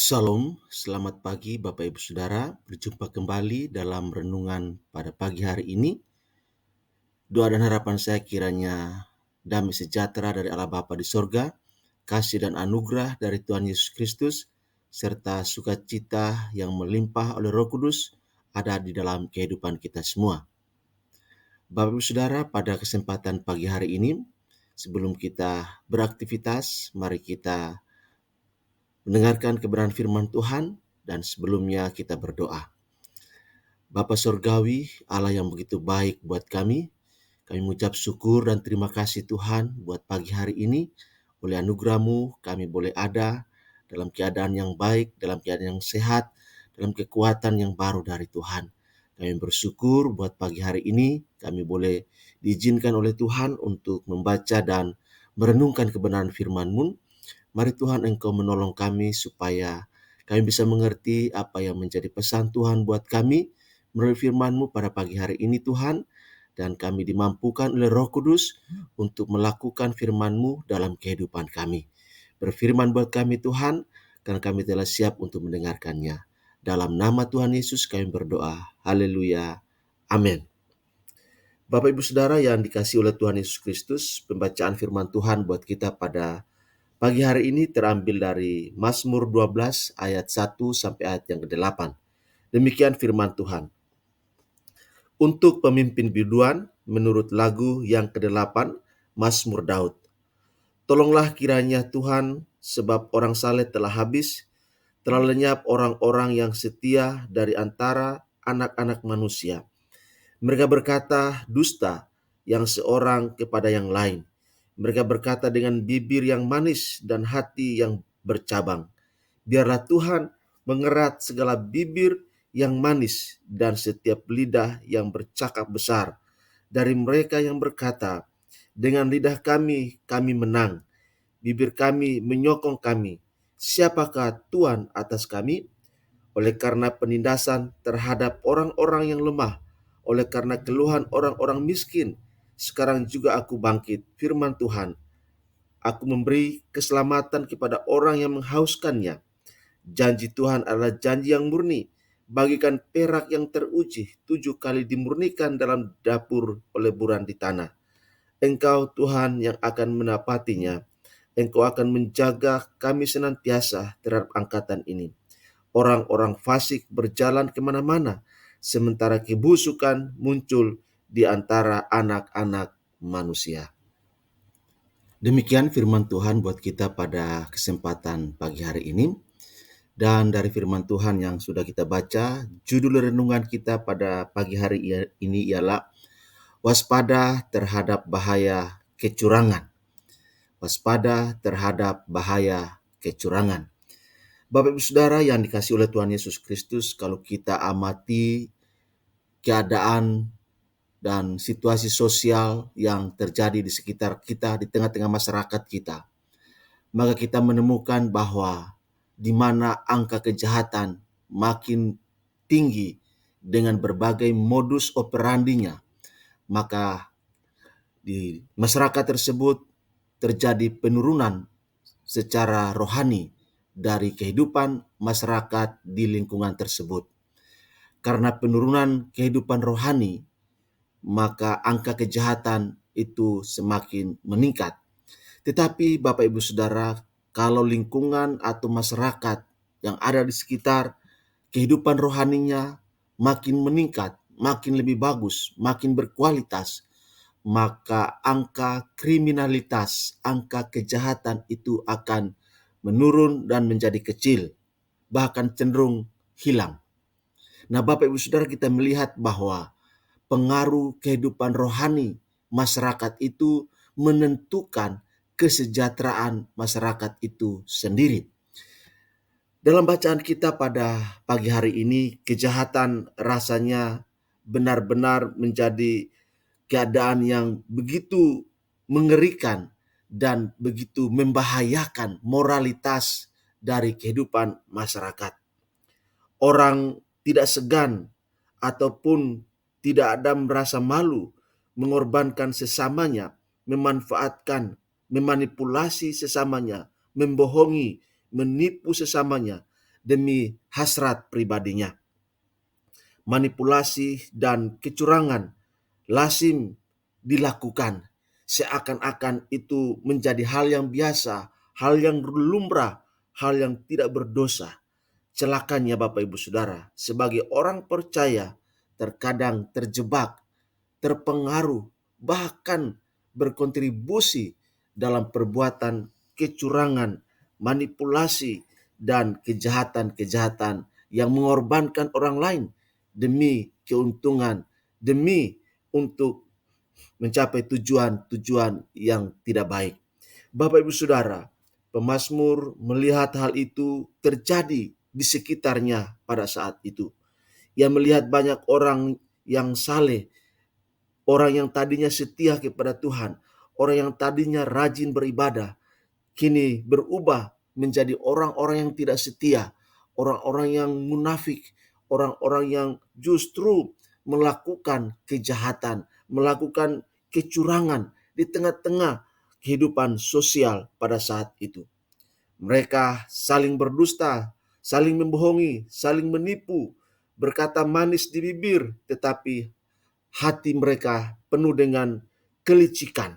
Shalom, selamat pagi Bapak Ibu Saudara. Berjumpa kembali dalam renungan pada pagi hari ini. Doa dan harapan saya kiranya damai sejahtera dari Allah Bapa di sorga, kasih dan anugerah dari Tuhan Yesus Kristus, serta sukacita yang melimpah oleh Roh Kudus ada di dalam kehidupan kita semua. Bapak Ibu Saudara, pada kesempatan pagi hari ini, sebelum kita beraktivitas, mari kita mendengarkan kebenaran firman Tuhan, dan sebelumnya kita berdoa. Bapa Surgawi, Allah yang begitu baik buat kami mengucap syukur dan terima kasih Tuhan buat pagi hari ini. Oleh anugerah-Mu kami boleh ada dalam keadaan yang baik, dalam keadaan yang sehat, dalam kekuatan yang baru dari Tuhan. Kami bersyukur buat pagi hari ini kami boleh diizinkan oleh Tuhan untuk membaca dan merenungkan kebenaran firman-Mu. Mari Tuhan Engkau menolong kami supaya kami bisa mengerti apa yang menjadi pesan Tuhan buat kami melalui firman-Mu pada pagi hari ini Tuhan, dan kami dimampukan oleh Roh Kudus untuk melakukan firman-Mu dalam kehidupan kami. Berfirman buat kami Tuhan, karena kami telah siap untuk mendengarkannya. Dalam nama Tuhan Yesus kami berdoa. Haleluya. Amin. Bapak Ibu Saudara yang dikasihi oleh Tuhan Yesus Kristus, pembacaan firman Tuhan buat kita pada pagi hari ini terambil dari Mazmur 12 ayat 1 sampai ayat yang ke-8. Demikian firman Tuhan. Untuk pemimpin biduan menurut lagu yang ke-8, Mazmur Daud. Tolonglah kiranya Tuhan, sebab orang saleh telah habis, telah lenyap orang-orang yang setia dari antara anak-anak manusia. Mereka berkata dusta yang seorang kepada yang lain. Mereka berkata dengan bibir yang manis dan hati yang bercabang. Biarlah Tuhan mengerat segala bibir yang manis dan setiap lidah yang bercakap besar. Dari mereka yang berkata, dengan lidah kami menang, bibir kami menyokong kami. Siapakah Tuhan atas kami? Oleh karena penindasan terhadap orang-orang yang lemah, oleh karena keluhan orang-orang miskin, sekarang juga aku bangkit, firman Tuhan. Aku memberi keselamatan kepada orang yang menghauskannya. Janji Tuhan adalah janji yang murni, bagikan perak yang teruji 7 kali dimurnikan dalam dapur peleburan di tanah. Engkau Tuhan yang akan menapatinya. Engkau akan menjaga kami senantiasa terhadap angkatan ini. Orang-orang fasik berjalan kemana-mana, sementara kebusukan muncul di antara anak-anak manusia. Demikian firman Tuhan buat kita pada kesempatan pagi hari ini. Dan dari firman Tuhan yang sudah kita baca, judul renungan kita pada pagi hari ini ialah waspada terhadap bahaya kecurangan. Waspada terhadap bahaya kecurangan. Bapak Ibu Saudara yang dikasihi oleh Tuhan Yesus Kristus, kalau kita amati keadaan dan situasi sosial yang terjadi di sekitar kita, di tengah-tengah masyarakat kita, maka kita menemukan bahwa di mana angka kejahatan makin tinggi dengan berbagai modus operandinya, maka di masyarakat tersebut terjadi penurunan secara rohani dari kehidupan masyarakat di lingkungan tersebut. Karena penurunan kehidupan rohani, maka angka kejahatan itu semakin meningkat. Tetapi Bapak Ibu Saudara, kalau lingkungan atau masyarakat yang ada di sekitar kehidupan rohaninya makin meningkat, makin lebih bagus, makin berkualitas, maka angka kriminalitas, angka kejahatan itu akan menurun dan menjadi kecil, bahkan cenderung hilang. Nah, Bapak Ibu Saudara, kita melihat bahwa pengaruh kehidupan rohani masyarakat itu menentukan kesejahteraan masyarakat itu sendiri. Dalam bacaan kita pada pagi hari ini, kejahatan rasanya benar-benar menjadi keadaan yang begitu mengerikan dan begitu membahayakan moralitas dari kehidupan masyarakat. Orang tidak segan ataupun tidak ada merasa malu mengorbankan sesamanya, memanfaatkan, memanipulasi sesamanya, membohongi, menipu sesamanya demi hasrat pribadinya. Manipulasi dan kecurangan lazim dilakukan, seakan-akan itu menjadi hal yang biasa, hal yang lumrah, hal yang tidak berdosa. Celakanya Bapak Ibu Saudara, sebagai orang percaya terkadang terjebak, terpengaruh, bahkan berkontribusi dalam perbuatan kecurangan, manipulasi, dan kejahatan-kejahatan yang mengorbankan orang lain demi keuntungan, demi untuk mencapai tujuan-tujuan yang tidak baik. Bapak Ibu Saudara, pemazmur melihat hal itu terjadi di sekitarnya pada saat itu. Ia melihat banyak orang yang saleh, orang yang tadinya setia kepada Tuhan, orang yang tadinya rajin beribadah, kini berubah menjadi orang-orang yang tidak setia, orang-orang yang munafik, orang-orang yang justru melakukan kejahatan, melakukan kecurangan di tengah-tengah kehidupan sosial pada saat itu. Mereka saling berdusta, saling membohongi, saling menipu, berkata manis di bibir, tetapi hati mereka penuh dengan kelicikan.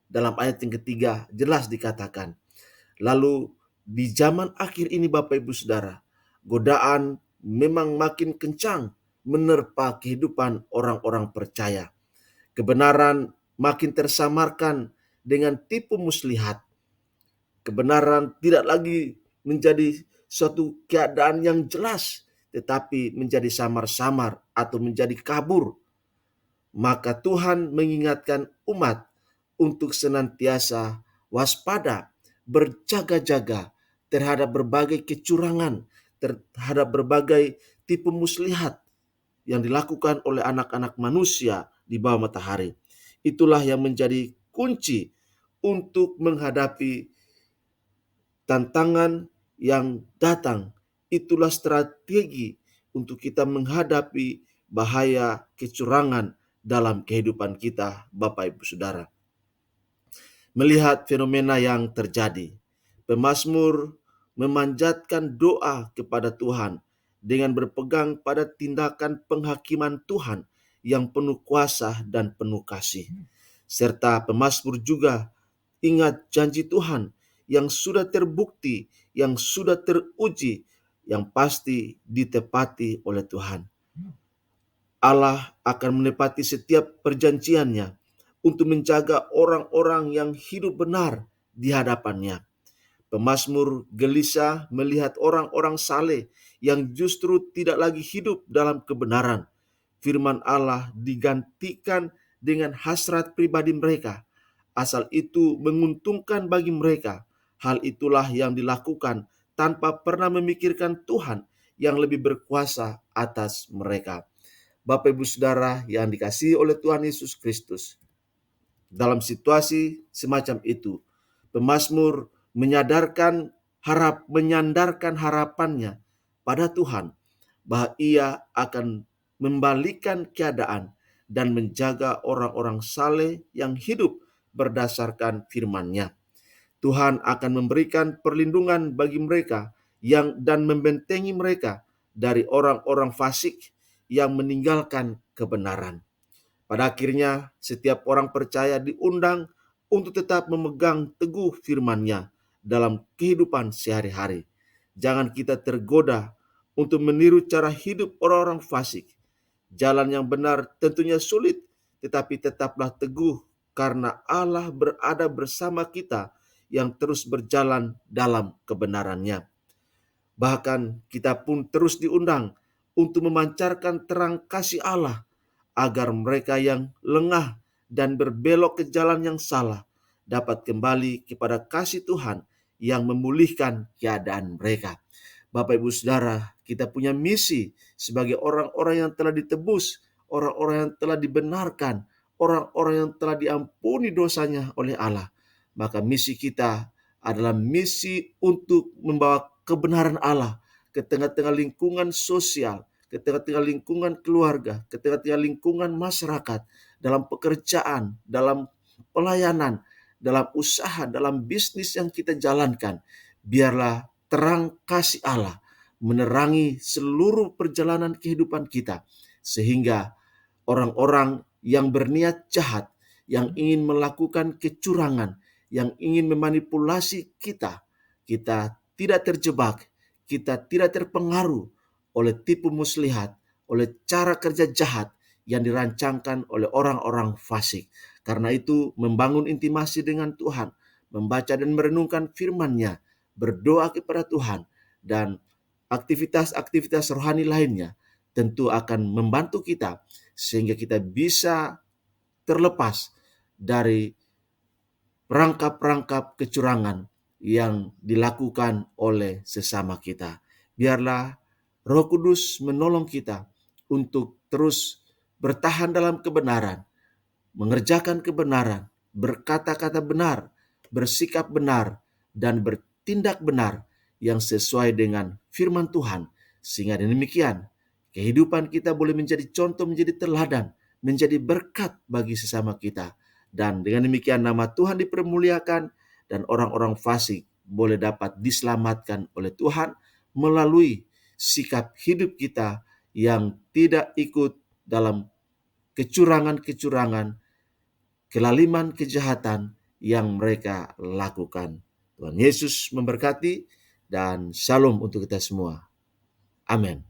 Dalam ayat yang ketiga jelas dikatakan, lalu di zaman akhir ini Bapak Ibu Saudara, godaan memang makin kencang menerpa kehidupan orang-orang percaya. Kebenaran makin tersamarkan dengan tipu muslihat. Kebenaran tidak lagi menjadi suatu keadaan yang jelas, tetapi menjadi samar-samar atau menjadi kabur. Maka Tuhan mengingatkan umat untuk senantiasa waspada, berjaga-jaga terhadap berbagai kecurangan, terhadap berbagai tipu muslihat yang dilakukan oleh anak-anak manusia di bawah matahari. Itulah yang menjadi kunci untuk menghadapi tantangan yang datang. Itulah strategi untuk kita menghadapi bahaya kecurangan dalam kehidupan kita, Bapak Ibu Saudara. Melihat fenomena yang terjadi, pemazmur memanjatkan doa kepada Tuhan dengan berpegang pada tindakan penghakiman Tuhan yang penuh kuasa dan penuh kasih. Serta pemazmur juga ingat janji Tuhan yang sudah terbukti, yang sudah teruji, yang pasti ditepati oleh Tuhan. Allah akan menepati setiap perjanjiannya untuk menjaga orang-orang yang hidup benar di hadapannya. Pemazmur gelisah melihat orang-orang saleh yang justru tidak lagi hidup dalam kebenaran. Firman Allah digantikan dengan hasrat pribadi mereka. Asal itu menguntungkan bagi mereka. Hal itulah yang dilakukan tanpa pernah memikirkan Tuhan yang lebih berkuasa atas mereka. Bapak Ibu Saudara yang dikasihi oleh Tuhan Yesus Kristus, dalam situasi semacam itu, pemazmur menyandarkan harapannya pada Tuhan bahwa Ia akan membalikan keadaan dan menjaga orang-orang saleh yang hidup berdasarkan firman-Nya. Tuhan akan memberikan perlindungan bagi mereka dan membentengi mereka dari orang-orang fasik yang meninggalkan kebenaran. Pada akhirnya, setiap orang percaya diundang untuk tetap memegang teguh firman-Nya dalam kehidupan sehari-hari. Jangan kita tergoda untuk meniru cara hidup orang-orang fasik. Jalan yang benar tentunya sulit, tetapi tetaplah teguh karena Allah berada bersama kita yang terus berjalan dalam kebenaran-Nya. Bahkan kita pun terus diundang untuk memancarkan terang kasih Allah agar mereka yang lengah dan berbelok ke jalan yang salah dapat kembali kepada kasih Tuhan yang memulihkan keadaan mereka. Bapak Ibu Saudara, kita punya misi sebagai orang-orang yang telah ditebus, orang-orang yang telah dibenarkan, orang-orang yang telah diampuni dosanya oleh Allah. Maka misi kita adalah misi untuk membawa kebenaran Allah ke tengah-tengah lingkungan sosial, ke tengah-tengah lingkungan keluarga, ke tengah-tengah lingkungan masyarakat, dalam pekerjaan, dalam pelayanan, dalam usaha, dalam bisnis yang kita jalankan. Biarlah terang kasih Allah menerangi seluruh perjalanan kehidupan kita, sehingga orang-orang yang berniat jahat, yang ingin melakukan kecurangan, yang ingin memanipulasi kita, kita tidak terjebak, kita tidak terpengaruh oleh tipu muslihat, oleh cara kerja jahat yang dirancangkan oleh orang-orang fasik. Karena itu, membangun intimasi dengan Tuhan, membaca dan merenungkan firman-Nya, berdoa kepada Tuhan, dan aktivitas-aktivitas rohani lainnya tentu akan membantu kita sehingga kita bisa terlepas dari perangkap-perangkap kecurangan yang dilakukan oleh sesama kita. Biarlah Roh Kudus menolong kita untuk terus bertahan dalam kebenaran, mengerjakan kebenaran, berkata-kata benar, bersikap benar, dan bertindak benar yang sesuai dengan firman Tuhan. Sehingga demikian, kehidupan kita boleh menjadi contoh, menjadi teladan, menjadi berkat bagi sesama kita. Dan dengan demikian nama Tuhan dipermuliakan dan orang-orang fasik boleh dapat diselamatkan oleh Tuhan melalui sikap hidup kita yang tidak ikut dalam kecurangan-kecurangan, kelaliman kejahatan yang mereka lakukan. Tuhan Yesus memberkati dan shalom untuk kita semua. Amin.